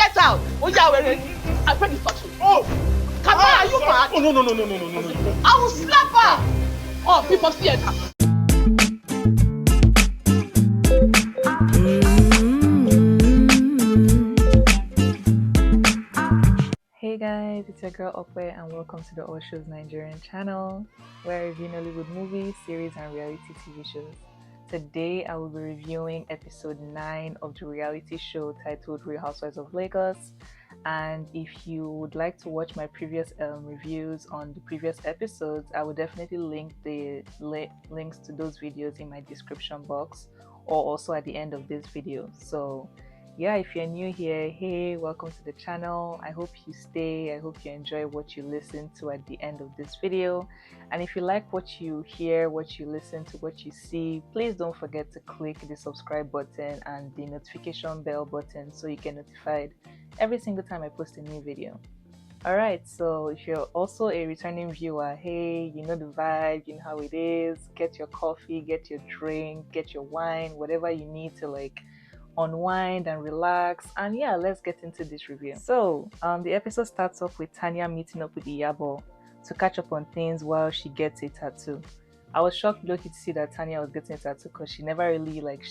Get out. Oh, yeah, I beg you, touch me. Oh, come on, are you mad? Oh, no. I will slap her. Oh, people see it. Hey guys, it's your girl Okwe and welcome to the All Shows Nigerian channel, where I review Nollywood movies, series and reality TV shows. Today I will be reviewing episode 9 of the reality show titled Real Housewives of Lagos. And if you would like to watch my previous reviews on the previous episodes, I will definitely link the links to those videos in my description box or also at the end of this video. So yeah, if you're new here, hey, welcome to the channel. I hope you stay. I hope you enjoy what you listen to at the end of this video. And if you like what you hear, what you listen to, what you see, please don't forget to click the subscribe button and the notification bell button so you get notified every single time I post a new video. Alright, so if you're also a returning viewer, hey, you know the vibe, you know how it is. Get your coffee, get your drink, get your wine, whatever you need to like unwind and relax. And yeah, let's get into this review. So the episode starts off with Tanya meeting up with Iyabo to catch up on things while she gets a tattoo. I was shocked to see that Tanya was getting a tattoo because she never really like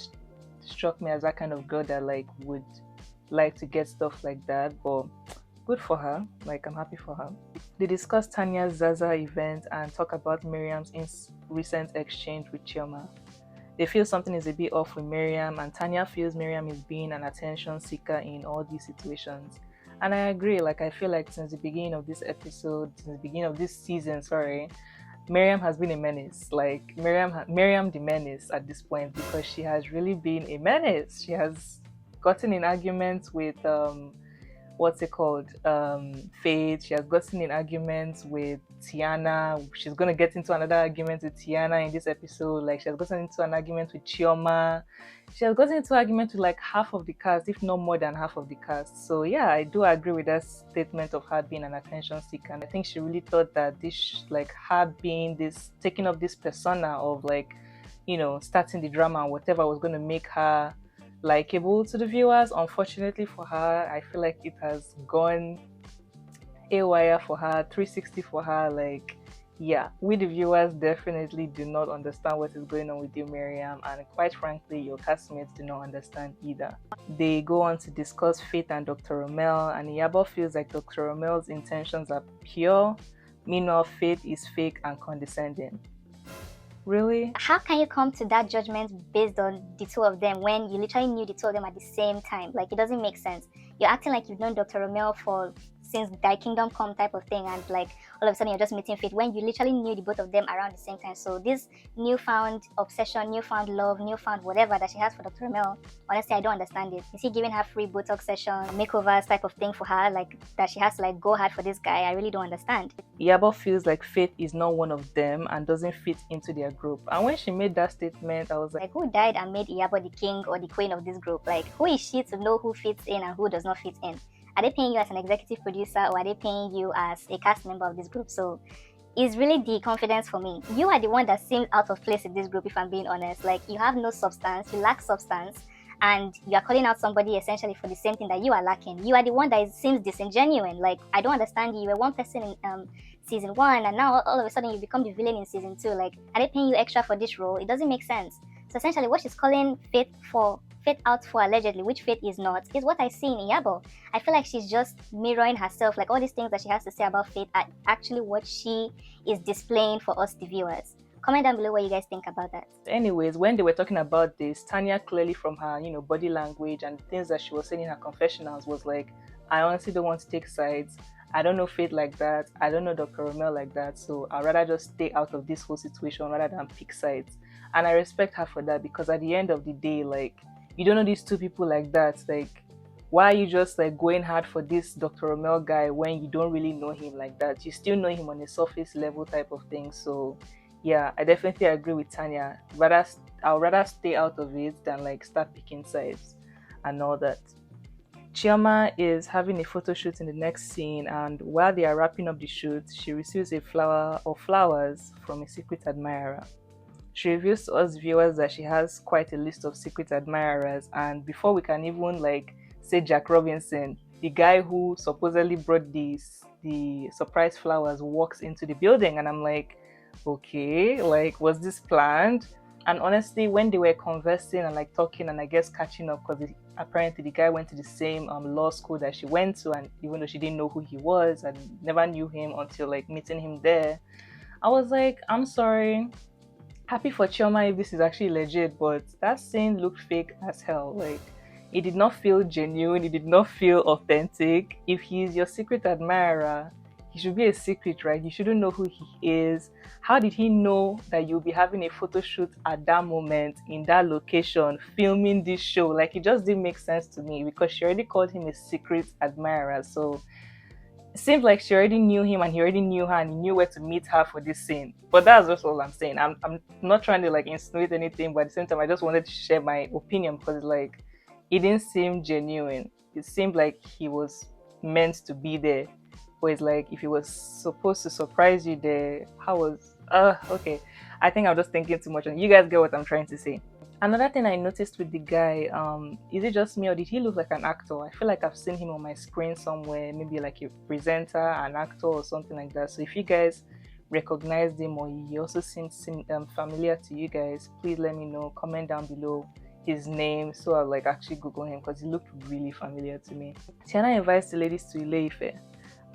struck me as that kind of girl that like would like to get stuff like that, but good for her. Like, I'm happy for her. They discuss Tanya's Zaza event and talk about Miriam's recent exchange with Chioma. They feel something is a bit off with Miriam, and Tanya feels Miriam is being an attention seeker in all these situations. And I agree. Like, I feel like since the beginning of this season, Miriam has been a menace. Like, Miriam the menace at this point, because she has really been a menace. She has gotten in arguments with Faith. She has gotten in arguments with Tiana. She's gonna get into another argument with Tiana in this episode. Like, she has gotten into an argument with Chioma. She has gotten into argument with like half of the cast, if not more than half of the cast. So yeah, I do agree with that statement of her being an attention seeker. And I think she really thought that this, like, her being this, taking up this persona of like, you know, starting the drama and whatever was gonna make her likable to the viewers. Unfortunately for her, I feel like it has gone haywire for her, 360 for her. Like, yeah, we the viewers definitely do not understand what is going on with you, Miriam, and quite frankly, your castmates do not understand either. They go on to discuss Faith and Dr. Romel, and Iyabo feels like Dr. Romel's intentions are pure, meanwhile Faith is fake and condescending. Really? How can you come to that judgment based on the two of them when you literally knew the two of them at the same time? Like, it doesn't make sense. You're acting like you've known Dr. Romel since Thy Kingdom Come type of thing, and like all of a sudden you're just meeting Faith when you literally knew the both of them around the same time. So this newfound obsession, newfound love, newfound whatever that she has for Dr. Romel, honestly, I don't understand it. Is he giving her free Botox session, makeovers type of thing for her, like that she has to like go hard for this guy? I really don't understand. Iyabo feels like Faith is not one of them and doesn't fit into their group. And when she made that statement, I was like, who died and made Iyabo the king or the queen of this group? Like, who is she to know who fits in and who does not fit in? Are they paying you as an executive producer, or are they paying you as a cast member of this group? So it's really the confidence for me. You are the one that seems out of place in this group, if I'm being honest. Like, you have no substance, you lack substance, and you are calling out somebody essentially for the same thing that you are lacking. You are the one that seems disingenuous. Like, I don't understand you. You were one person in season 1, and now all of a sudden you become the villain in season 2. Like, are they paying you extra for this role? It doesn't make sense. So essentially what she's calling Faith out for, allegedly, which Faith is not, is what I see in Iyabo. I feel like she's just mirroring herself. Like, all these things that she has to say about Faith are actually what she is displaying for us, the viewers. Comment down below what you guys think about that. Anyways, when they were talking about this, Tanya clearly from her, you know, body language and things that she was saying in her confessionals was like, I honestly don't want to take sides. I don't know Faith like that. I don't know Dr. Romel like that. So I'd rather just stay out of this whole situation rather than pick sides. And I respect her for that, because at the end of the day, like, you don't know these two people like that. Like, why are you just like going hard for this Dr. Romel guy when you don't really know him like that? You still know him on a surface level type of thing. So yeah, I definitely agree with Tanya. I'd rather stay out of it than like start picking sides and all that. Chioma is having a photo shoot in the next scene, and while they are wrapping up the shoot, she receives a flower or flowers from a secret admirer. She reveals to us viewers that she has quite a list of secret admirers, and before we can even like say Jack Robinson, the guy who supposedly brought the surprise flowers walks into the building, and I'm like, okay, like, was this planned? And honestly, when they were conversing and like talking and I guess catching up, because apparently the guy went to the same law school that she went to, and even though she didn't know who he was and never knew him until like meeting him there, I was like, I'm sorry, happy for Chioma if this is actually legit, but that scene looked fake as hell. Like, it did not feel genuine, it did not feel authentic. If he's your secret admirer, he should be a secret, right? You shouldn't know who he is. How did he know that you'll be having a photo shoot at that moment in that location filming this show? Like, it just didn't make sense to me because she already called him a secret admirer. So it seems like she already knew him and he already knew her and he knew where to meet her for this scene. But that's just all I'm saying. I'm not trying to like insinuate anything, but at the same time I just wanted to share my opinion because like it didn't seem genuine. It seemed like he was meant to be there. But it's like if he was supposed to surprise you there, how was okay. I think I'm just thinking too much and you guys get what I'm trying to say. Another thing I noticed with the guy, is it just me or did he look like an actor? I feel like I've seen him on my screen somewhere, maybe like a presenter, an actor or something like that. So if you guys recognized him or he also seems familiar to you guys, please let me know. Comment down below his name so I'll like actually Google him because he looked really familiar to me. Tiana invites the ladies to Ile-Ife,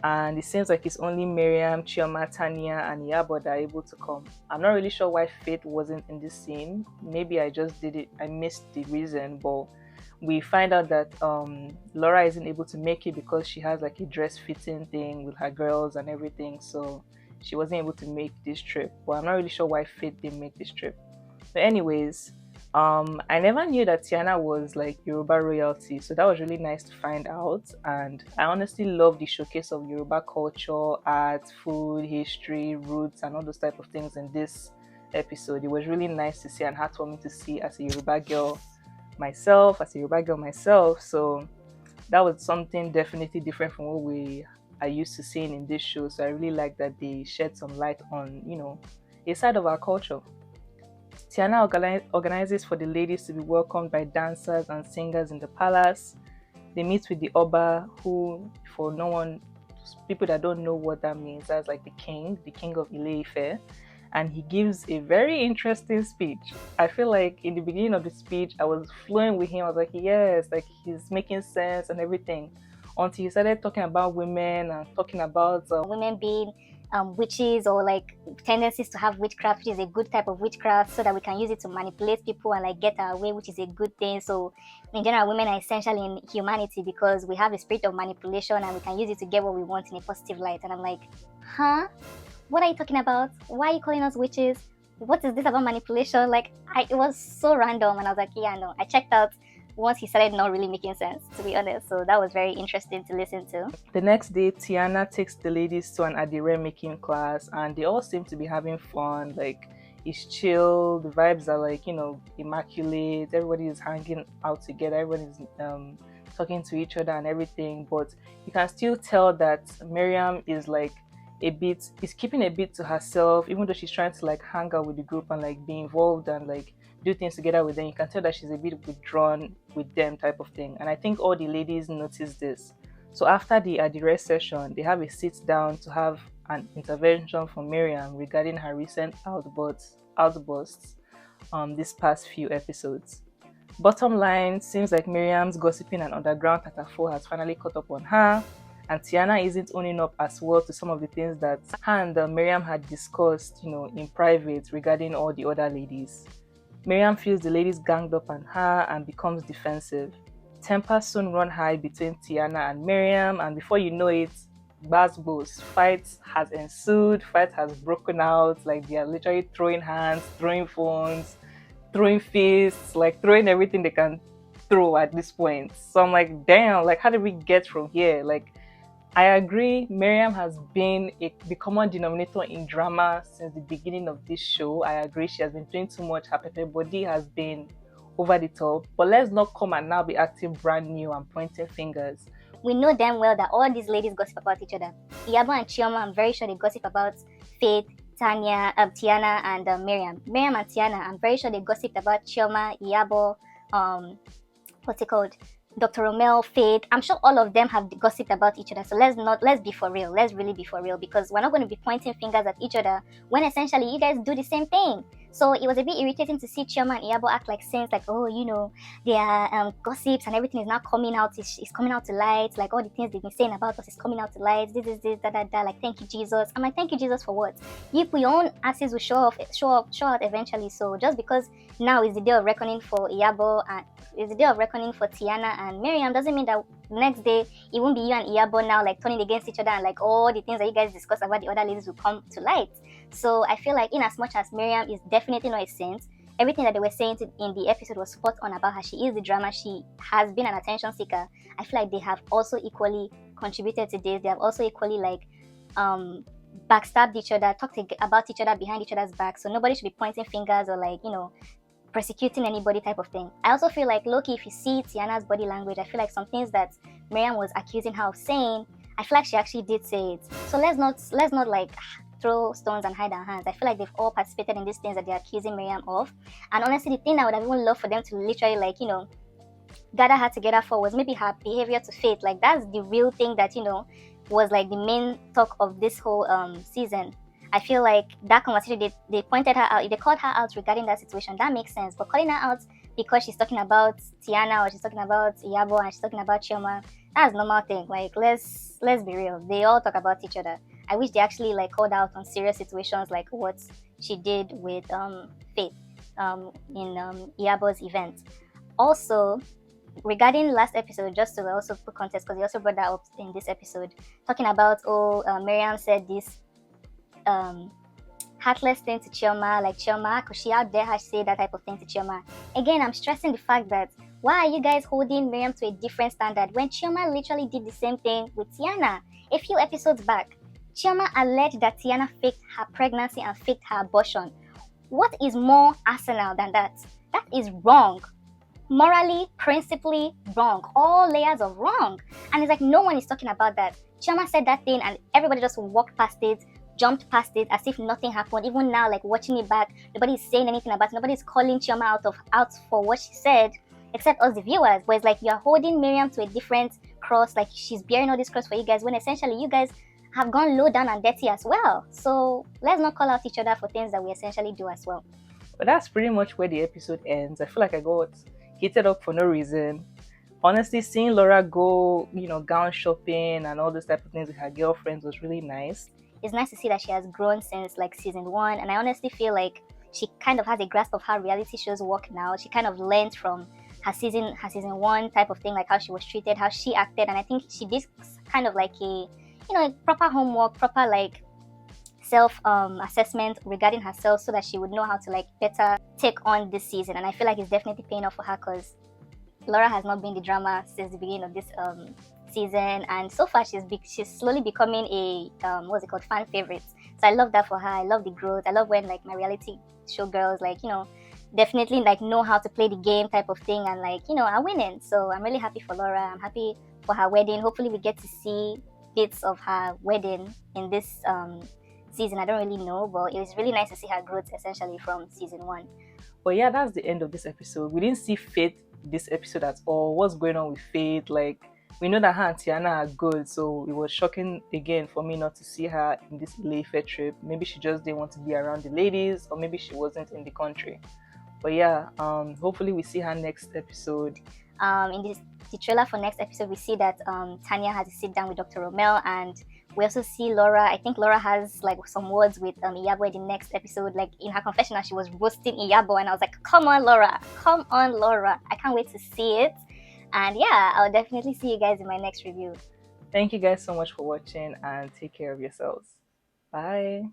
and it seems like it's only Mariam, Chioma, Tanya, and Iyabo that are able to come. I'm not really sure why Faith wasn't in this scene. Maybe I just did it, I missed the reason, but we find out that Laura isn't able to make it because she has like a dress fitting thing with her girls and everything, so she wasn't able to make this trip. But I'm not really sure why Faith didn't make this trip. But anyways, I never knew that Tiana was like Yoruba royalty, so that was really nice to find out. And I honestly love the showcase of Yoruba culture, art, food, history, roots, and all those type of things in this episode. It was really nice to see and heartwarming to see as a Yoruba girl myself, so that was something definitely different from what we are used to seeing in this show. So I really like that they shed some light on, you know, a side of our culture. Tiana organizes for the ladies to be welcomed by dancers and singers in the palace. They meet with the Oba, who, for people that don't know what that means, that's like the king of Ile-Ife, and he gives a very interesting speech. I feel like in the beginning of the speech, I was flowing with him. I was like, yes, like he's making sense and everything, until he started talking about women and talking about women being witches, or like tendencies to have witchcraft, which is a good type of witchcraft, so that we can use it to manipulate people and like get our way, which is a good thing. So in general, women are essential in humanity because we have a spirit of manipulation and we can use it to get what we want in a positive light. And I'm like, huh? What are you talking about? Why are you calling us witches? What is this about manipulation? Like, it was so random, and I was like, yeah, no. I checked out once he started not really making sense, to be honest. So that was very interesting to listen to. The next day, Tiana takes the ladies to an adire making class, and they all seem to be having fun. Like, it's chill, the vibes are like, you know, immaculate, everybody is hanging out together, everyone is talking to each other and everything. But you can still tell that Mariam is like is keeping a bit to herself, even though she's trying to like hang out with the group and like be involved and like do things together with them. You can tell that she's a bit withdrawn with them type of thing, and I think all the ladies notice this. So after the adire session, they have a sit down to have an intervention from Mariam regarding her recent outbursts this past few episodes. Bottom line, seems like Mariam's gossiping and underground tatafo has finally caught up on her, and Tiana isn't owning up as well to some of the things that her and Mariam had discussed, you know, in private regarding all the other ladies. Mariam feels the ladies ganged up on her and becomes defensive. Tempers soon run high between Tiana and Mariam, and before you know it, Basbos, fight has ensued, fight has broken out. Like, they are literally throwing hands, throwing phones, throwing fists, like throwing everything they can throw at this point. So I'm like, damn, like how did we get from here? Like, I agree, Mariam has been the common denominator in drama since the beginning of this show. I agree, she has been doing too much. Her pepper body has been over the top. But let's not come and now be acting brand new and pointing fingers. We know damn well that all these ladies gossip about each other. Iyabo and Chioma, I'm very sure they gossip about Faith, Tiana, and Mariam. Mariam and Tiana, I'm very sure they gossiped about Chioma, Iyabo, what's it called? Dr. Romel, Faith, I'm sure all of them have gossiped about each other. So let's be for real. Let's really be for real, because we're not going to be pointing fingers at each other when essentially you guys do the same thing. So it was a bit irritating to see Chioma and Iyabo act like saints, like, oh, you know, their gossips and everything is now coming out. It's coming out to light. Like all the things they've been saying about us is coming out to light. This, that. Like, thank you, Jesus. I'm like, thank you, Jesus, for what? Your own asses will show out eventually. So just because now is the day of reckoning for Iyabo and it's the day of reckoning for Tiana and Miriam doesn't mean that next day it won't be you and Iyabo now like turning against each other and like all the things that you guys discuss about the other ladies will come to light. So I feel like in as much as Miriam is definitely not a saint, everything that they were saying in the episode was spot on about her. She is the drama. She has been an attention seeker. I feel like they have also equally contributed to this. They have also equally like backstabbed each other, talked about each other behind each other's back. So nobody should be pointing fingers or like, you know, persecuting anybody type of thing. I also feel like, low-key, if you see Tiana's body language, I feel like some things that Miriam was accusing her of saying, I feel like she actually did say it. So let's not like throw stones and hide our hands. I feel like they've all participated in these things that they're accusing Miriam of. And honestly, the thing I would have even loved for them to literally like, you know, gather her together for was maybe her behavior to Faith. Like that's the real thing that, you know, was like the main talk of this whole season. I feel like that conversation, they pointed her out, they called her out regarding that situation. That makes sense. But calling her out because she's talking about Tiana or she's talking about Iyabo and she's talking about Chioma, that's a normal thing. Like let's be real. They all talk about each other. I wish they actually like called out on serious situations like what she did with Faith in Iyabo's event. Also, regarding last episode, just to also put context, because they also brought that up in this episode, talking about Miriam said this heartless thing to Chioma, like Chioma, because she out there has said that type of thing to Chioma. Again, I'm stressing the fact that why are you guys holding Miriam to a different standard when Chioma literally did the same thing with Tiana a few episodes back? Chioma alleged that Tiana faked her pregnancy and faked her abortion. What is more arsenal than that? That is wrong. Morally, principally wrong. All layers of wrong. And it's like no one is talking about that. Chioma said that thing and everybody just walked past it, jumped past it as if nothing happened. Even now, like watching it back, nobody's saying anything about it. Nobody's calling Chioma out for what she said, except us the viewers. But it's like you're holding Miriam to a different cross, like she's bearing all this cross for you guys, when essentially you guys have gone low down and dirty as well. So let's not call out each other for things that we essentially do as well. But that's pretty much where the episode ends. I feel like I got heated up for no reason. Honestly, seeing Laura go, you know, gown shopping and all those type of things with her girlfriends was really nice. It's nice to see that she has grown since like season 1, and I honestly feel like she kind of has a grasp of how reality shows work now. She kind of learned from her season 1 type of thing, like how she was treated, how she acted, and I think she did kind of like a, you know, proper homework, proper like self assessment regarding herself, so that she would know how to like better take on this season. And I feel like it's definitely paying off for her, because Laura has not been the drama since the beginning of this season, and so far she's slowly becoming a fan favorite. So I love that for her. I love the growth. I love when like my reality show girls, like, you know, definitely like know how to play the game type of thing, and like, you know, are winning. So I'm really happy for Laura. I'm happy for her wedding. Hopefully we get to see bits of her wedding in this season. I don't really know, but it was really nice to see her growth essentially from season 1. But yeah, that's the end of this episode. We didn't see Faith this episode at all. What's going on with Faith? Like, we know that her and Tiana are good, so it was shocking again for me not to see her in this Ile-Ife trip. Maybe she just didn't want to be around the ladies, or maybe she wasn't in the country. But yeah, hopefully we see her next episode. In the trailer for next episode, we see that Tanya has to sit down with Dr. Romel, and we also see Laura. I think Laura has like some words with Iyabo in the next episode. Like in her confessional, she was roasting Iyabo, and I was like, come on Laura, I can't wait to see it. And yeah, I'll definitely see you guys in my next review. Thank you guys so much for watching, and take care of yourselves. Bye.